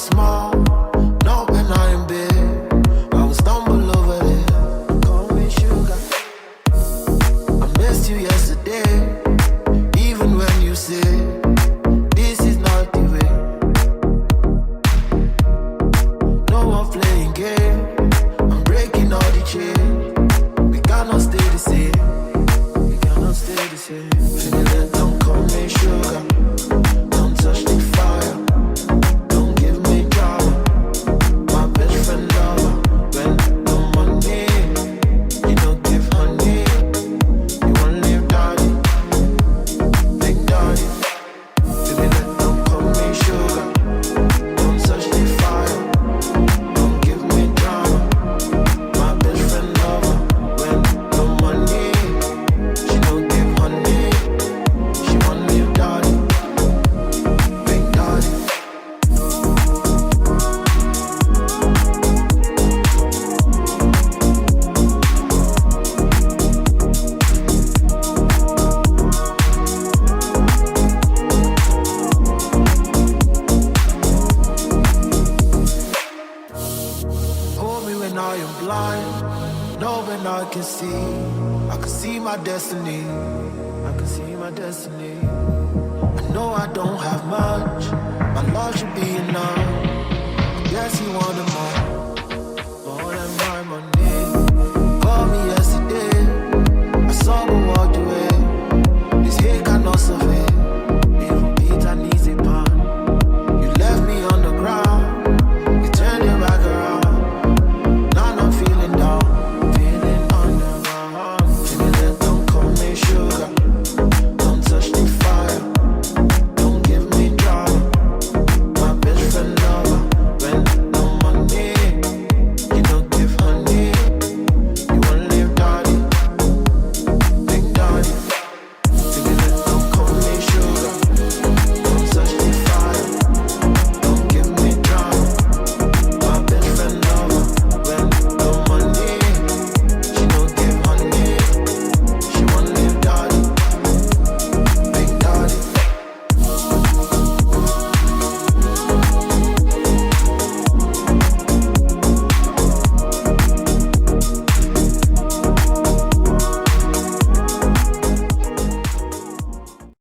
small, not when I am big. I will stumble over it. Call me sugar. I missed you yesterday, even when you say this is not the way. No one playing game. I'm breaking all the chains. We cannot stay the same. We cannot stay the same. Feeling that don't call me sugar. Don't touch the fire. Don't give me drama. My best friend lover. When no money, you don't give honey. You want live daddy, big daddy. Feeling that don't call me sugar. Don't touch the fire. Don't give me drama. My best friend lover. When no money, she don't give honey. She want live daddy, big daddy. Hold me when I am blind, know when I can see. I can see my destiny. I can see my destiny. I know I don't have much. My love should be enough.